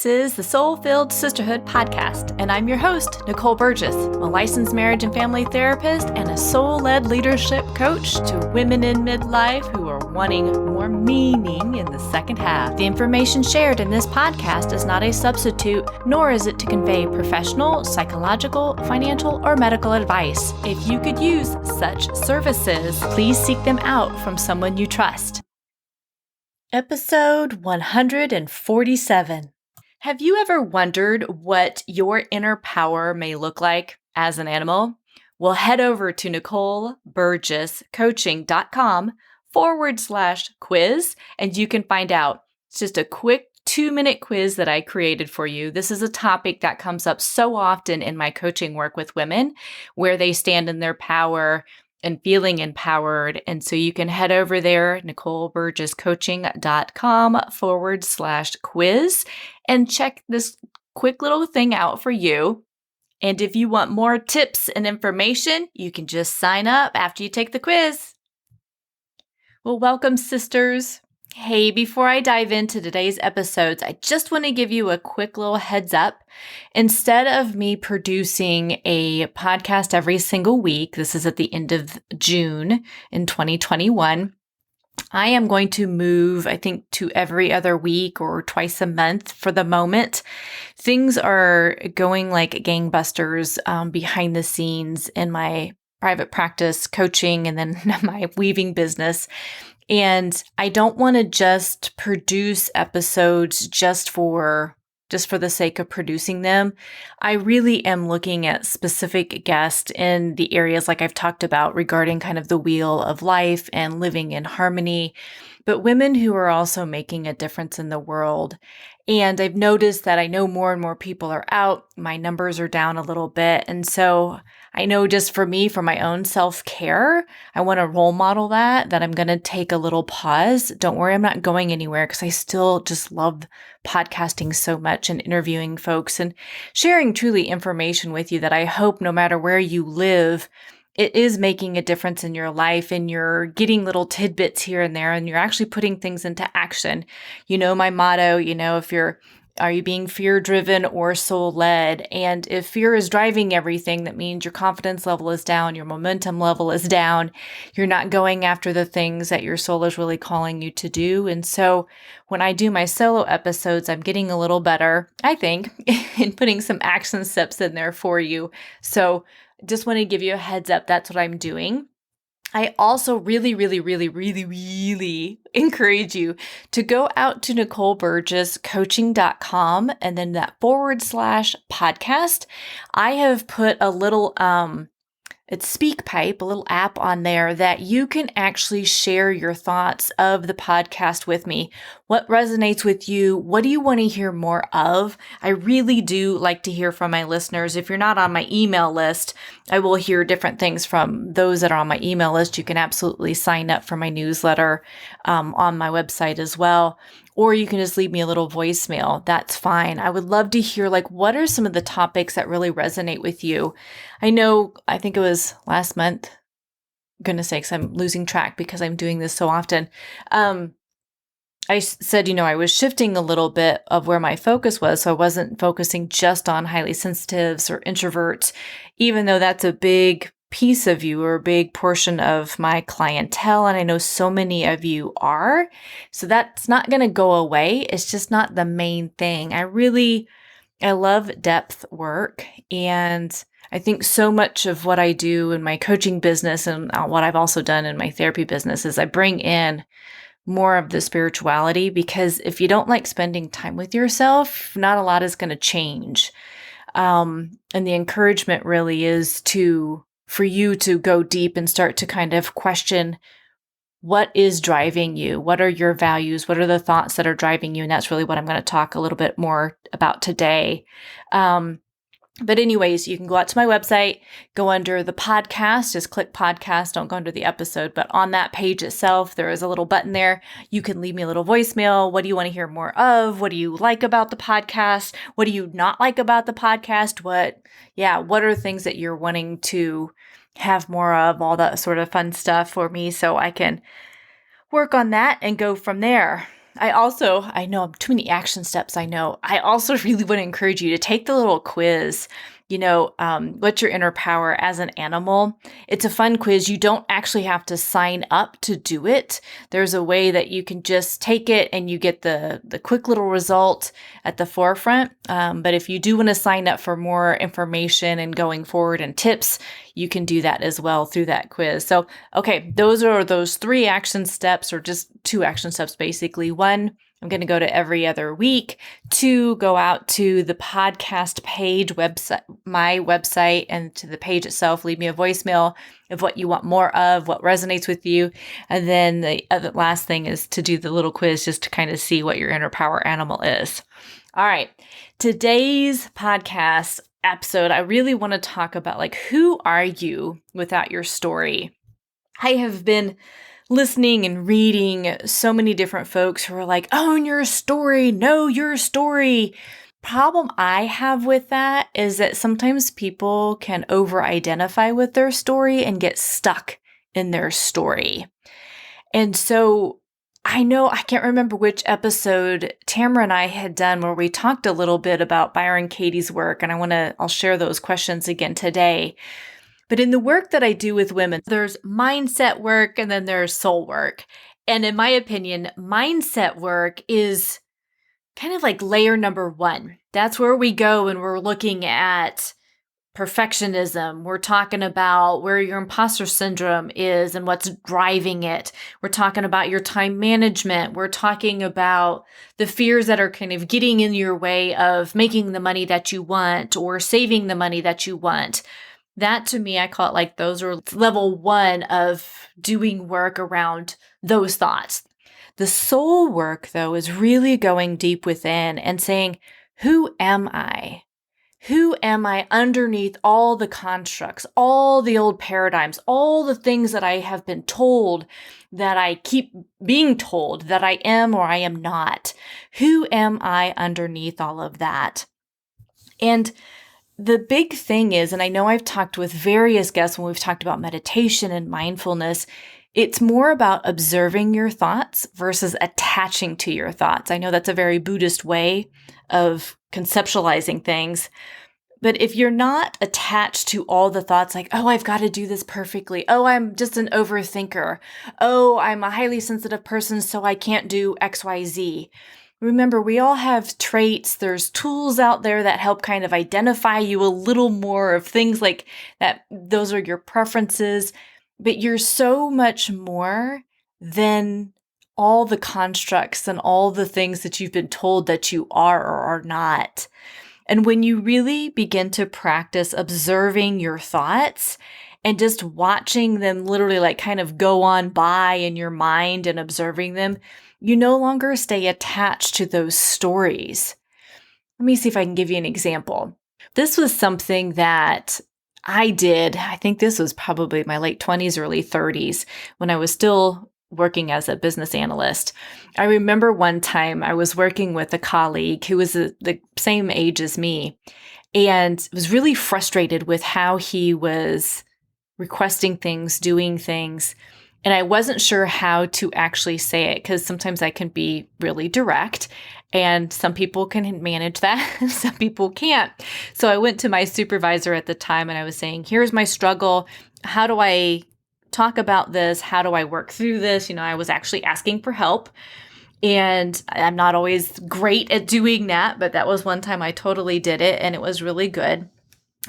This is the Soul-Filled Sisterhood podcast, and I'm your host, Nicole Burgess, a licensed marriage and family therapist and a soul-led leadership coach to women in midlife who are wanting more meaning in the second half. The information shared in this podcast is not a substitute, nor is it to convey professional, psychological, financial, or medical advice. If you could use such services, please seek them out from someone you trust. Episode 147. Have you ever wondered what your inner power may look like as an animal? Well, head over to NicoleBurgessCoaching.com/quiz and you can find out. It's just a quick 2-minute quiz that I created for you. This is a topic that comes up so often in my coaching work with women where they stand in their power and feeling empowered. And so you can head over there, NicoleBurgessCoaching.com/quiz and check this quick little thing out for you. And if you want more tips and information, you can just sign up after you take the quiz. Well, welcome, sisters. Hey, before I dive into today's episodes, I just want to give you a quick little heads up. Instead of me producing a podcast every single week, this is at the end of June in 2021, I am going to move, I think, to every other week or twice a month for the moment. Things are going like gangbusters behind the scenes in my private practice coaching and then my weaving business. And I don't want to just produce episodes just for the sake of producing them. I really am looking at specific guests in the areas like I've talked about regarding kind of the wheel of life and living in harmony, but women who are also making a difference in the world. And I've noticed that I know more and more people are out. My numbers are down a little bit. And so I know just for me, for my own self-care, I want to role model that I'm going to take a little pause. Don't worry, I'm not going anywhere because I still just love podcasting so much and interviewing folks and sharing truly information with you that I hope no matter where you live, it is making a difference in your life and you're getting little tidbits here and there and you're actually putting things into action. You know, my motto, are you being fear-driven or soul-led? And if fear is driving everything, that means your confidence level is down, your momentum level is down. You're not going after the things that your soul is really calling you to do. And so when I do my solo episodes, I'm getting a little better, I think, in putting some action steps in there for you. So just want to give you a heads up. That's what I'm doing. I also really encourage you to go out to NicoleBurgessCoaching.com and then that /podcast. I have put a little, it's SpeakPipe, a little app on there that you can actually share your thoughts of the podcast with me. What resonates with you? What do you want to hear more of? I really do like to hear from my listeners. If you're not on my email list, I will hear different things from those that are on my email list. You can absolutely sign up for my newsletter on my website as well. Or you can just leave me a little voicemail. That's fine. I would love to hear, what are some of the topics that really resonate with you? I think it was last month, goodness sakes, I'm losing track because I'm doing this so often. I said, I was shifting a little bit of where my focus was. So I wasn't focusing just on highly sensitives or introverts, even though that's a big piece of you or a big portion of my clientele. And I know so many of you are. So that's not going to go away. It's just not the main thing. I love depth work. And I think so much of what I do in my coaching business and what I've also done in my therapy business is I bring in more of the spirituality, because if you don't like spending time with yourself, not a lot is going to change. And the encouragement really is for you to go deep and start to kind of question what is driving you? What are your values? What are the thoughts that are driving you? And that's really what I'm going to talk a little bit more about today. But anyways, you can go out to my website, go under the podcast, just click podcast, don't go under the episode, but on that page itself, there is a little button there. You can leave me a little voicemail. What do you want to hear more of? What do you like about the podcast? What do you not like about the podcast? What are things that you're wanting to have more of, all that sort of fun stuff for me so I can work on that and go from there. I know too many action steps. I know. I also really want to encourage you to take the little quiz. What's your inner power as an animal? It's a fun quiz. You don't actually have to sign up to do it. There's a way that you can just take it and you get the quick little result at the forefront. But if you do want to sign up for more information and going forward and tips, you can do that as well through that quiz. So, okay, those are those 3 action steps, or just 2 action steps, basically. 1, I'm going to go to every other week. 2, go out to the podcast page website, my website, and to the page itself, leave me a voicemail of what you want more of, what resonates with you. And then the last thing is to do the little quiz just to kind of see what your inner power animal is. All right. Today's podcast episode, I really want to talk about who are you without your story? I have been listening and reading so many different folks who are like, own your story, know your story. Problem I have with that is that sometimes people can over-identify with their story and get stuck in their story. And so I can't remember which episode Tamara and I had done where we talked a little bit about Byron Katie's work, and I'll share those questions again today. But in the work that I do with women, there's mindset work and then there's soul work. And in my opinion, mindset work is kind of like layer number 1. That's where we go when we're looking at perfectionism. We're talking about where your imposter syndrome is and what's driving it. We're talking about your time management. We're talking about the fears that are kind of getting in your way of making the money that you want or saving the money that you want. That, to me, I call it like those are level 1 of doing work around those thoughts. The soul work, though, is really going deep within and saying, who am I? Who am I underneath all the constructs, all the old paradigms, all the things that I have been told, that I keep being told that I am or I am not? Who am I underneath all of that? And the big thing is, and I know I've talked with various guests when we've talked about meditation and mindfulness, it's more about observing your thoughts versus attaching to your thoughts. I know that's a very Buddhist way of conceptualizing things. But if you're not attached to all the thoughts like, oh, I've got to do this perfectly. Oh, I'm just an overthinker. Oh, I'm a highly sensitive person, so I can't do X, Y, Z. Remember, we all have traits. There's tools out there that help kind of identify you a little more of things like that. Those are your preferences, but you're so much more than all the constructs and all the things that you've been told that you are or are not. And when you really begin to practice observing your thoughts and just watching them literally kind of go on by in your mind and observing them, you no longer stay attached to those stories. Let me see if I can give you an example. This was something that I did. I think this was probably my late 20s, early 30s, when I was still working as a business analyst. I remember one time I was working with a colleague who was the same age as me and was really frustrated with how he was requesting things, doing things. And I wasn't sure how to actually say it because sometimes I can be really direct and some people can manage that. Some people can't. So I went to my supervisor at the time and I was saying, here's my struggle. How do I talk about this? How do I work through this? I was actually asking for help. And I'm not always great at doing that, but that was one time I totally did it and it was really good.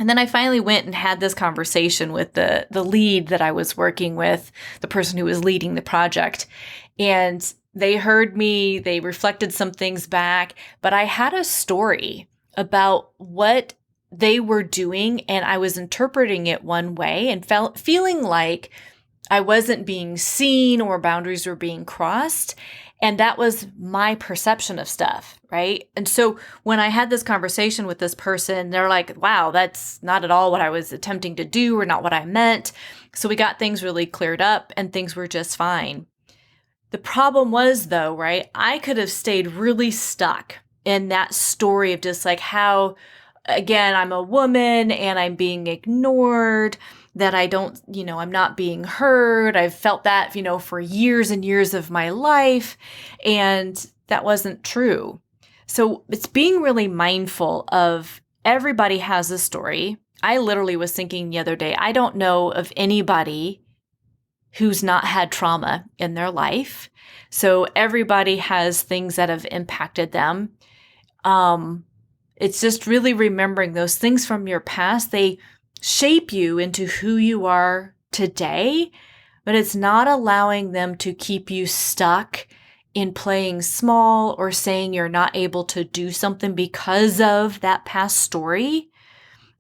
And then I finally went and had this conversation with the lead that I was working with, the person who was leading the project. And they heard me, they reflected some things back, but I had a story about what they were doing and I was interpreting it one way and feeling like I wasn't being seen or boundaries were being crossed. And that was my perception of stuff, right? And so when I had this conversation with this person, they're like, wow, that's not at all what I was attempting to do or not what I meant. So we got things really cleared up and things were just fine. The problem was though, right? I could have stayed really stuck in that story of just how, again, I'm a woman and I'm being ignored, that I don't, I'm not being heard. I've felt that, for years and years of my life. And that wasn't true. So it's being really mindful of everybody has a story. I literally was thinking the other day, I don't know of anybody who's not had trauma in their life. So everybody has things that have impacted them. It's just really remembering those things from your past. They shape you into who you are today, but it's not allowing them to keep you stuck in playing small or saying you're not able to do something because of that past story.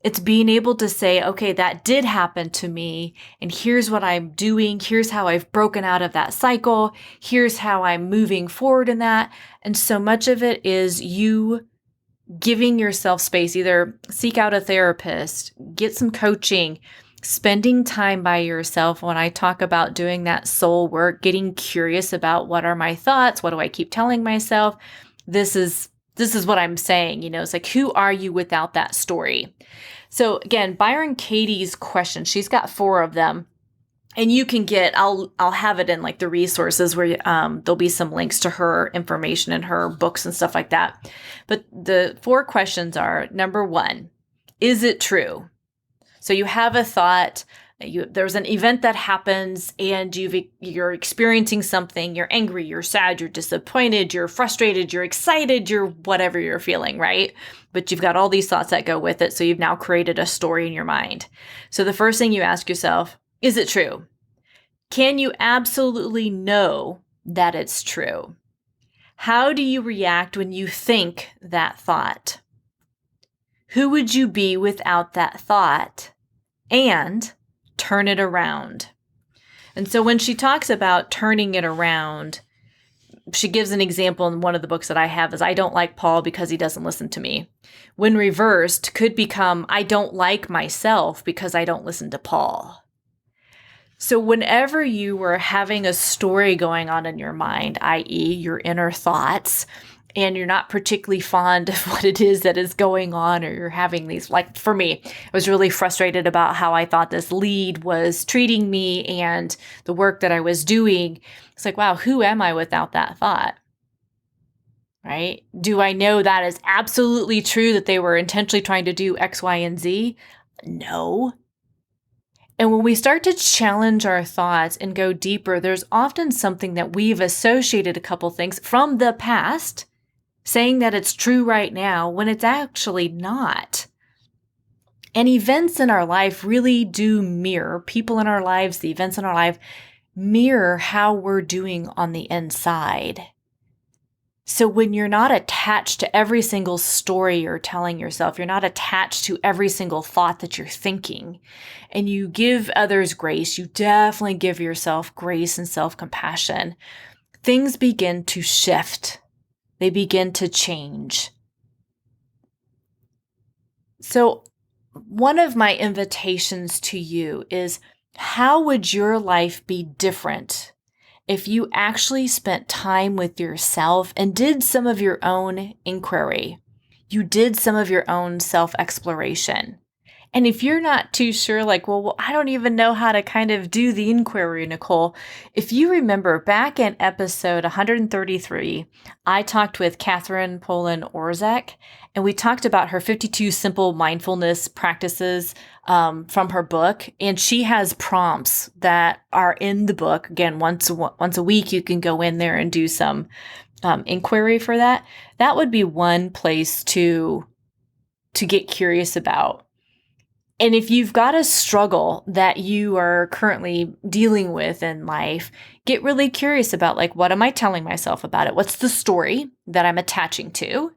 It's being able to say, okay, that did happen to me, and here's what I'm doing. Here's how I've broken out of that cycle. Here's how I'm moving forward in that. And so much of it is you giving yourself space, either seek out a therapist, get some coaching, spending time by yourself. When I talk about doing that soul work, getting curious about what are my thoughts? What do I keep telling myself? This is what I'm saying. It's like, who are you without that story? So again, Byron Katie's question, she's got 4 of them. And you can I'll have it in like the resources where there'll be some links to her information and her books and stuff like that. But the 4 questions are, number 1, is it true? So you have a thought, there's an event that happens and you're experiencing something, you're angry, you're sad, you're disappointed, you're frustrated, you're excited, you're whatever you're feeling, right? But you've got all these thoughts that go with it. So you've now created a story in your mind. So the first thing you ask yourself, is it true? Can you absolutely know that it's true? How do you react when you think that thought? Who would you be without that thought? And turn it around. And so when she talks about turning it around, she gives an example in one of the books that I have is, I don't like Paul because he doesn't listen to me. When reversed, could become, I don't like myself because I don't listen to Paul. So whenever you were having a story going on in your mind, i.e. your inner thoughts, and you're not particularly fond of what it is that is going on, or you're having these, like for me, I was really frustrated about how I thought this lead was treating me and the work that I was doing. It's like, wow, who am I without that thought? Right? Do I know that is absolutely true that they were intentionally trying to do X, Y, and Z? No. And when we start to challenge our thoughts and go deeper, there's often something that we've associated a couple things from the past, saying that it's true right now when it's actually not. And events in our life really do mirror, people in our lives, the events in our life mirror how we're doing on the inside. So when you're not attached to every single story you're telling yourself, you're not attached to every single thought that you're thinking, and you give others grace, you definitely give yourself grace and self-compassion, things begin to shift. They begin to change. So one of my invitations to you is, how would your life be different if you actually spent time with yourself and did some of your own inquiry? You did some of your own self-exploration. And if you're not too sure, like, well, I don't even know how to kind of do the inquiry, Nicole. If you remember back in episode 133, I talked with Catherine Poland-Orzek, and we talked about her 52 simple mindfulness practices from her book. And she has prompts that are in the book. Again, once a week, you can go in there and do some inquiry for that. That would be one place to get curious about. And if you've got a struggle that you are currently dealing with in life, get really curious about, like, what am I telling myself about it? What's the story that I'm attaching to?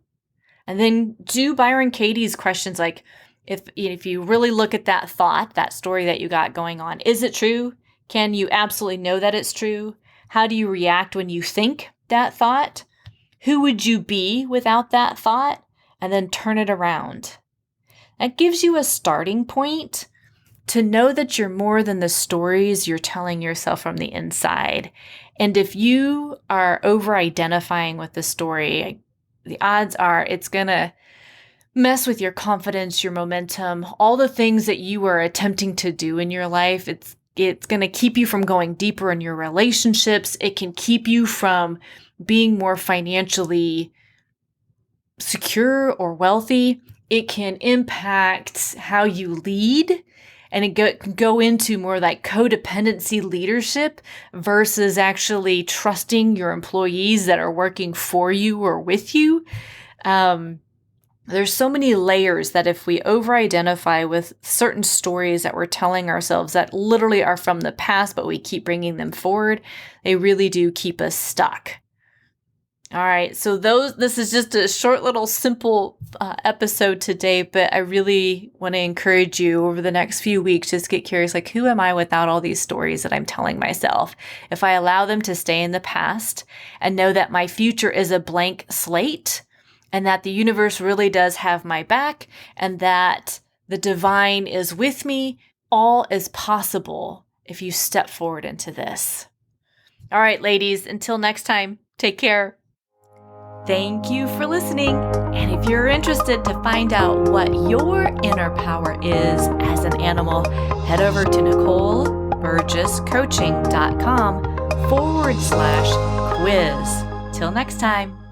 And then do Byron Katie's questions, like, if you really look at that thought, that story that you got going on, is it true? Can you absolutely know that it's true? How do you react when you think that thought? Who would you be without that thought? And then turn it around. That gives you a starting point to know that you're more than the stories you're telling yourself from the inside. And if you are over-identifying with the story, the odds are it's going to mess with your confidence, your momentum, all the things that you are attempting to do in your life. It's going to keep you from going deeper in your relationships. It can keep you from being more financially secure or wealthy. It can impact how you lead, and it can go into more like codependency leadership versus actually trusting your employees that are working for you or with you. There's so many layers that if we over-identify with certain stories that we're telling ourselves that literally are from the past, but we keep bringing them forward, they really do keep us stuck. All right, so this is just a short little simple episode today, but I really want to encourage you over the next few weeks, just get curious, like, who am I without all these stories that I'm telling myself? If I allow them to stay in the past and know that my future is a blank slate, and that the universe really does have my back, and that the divine is with me, all is possible if you step forward into this. All right, ladies, until next time, take care. Thank you for listening. And if you're interested to find out what your inner power is as an animal, head over to NicoleBurgessCoaching.com/quiz. Till next time.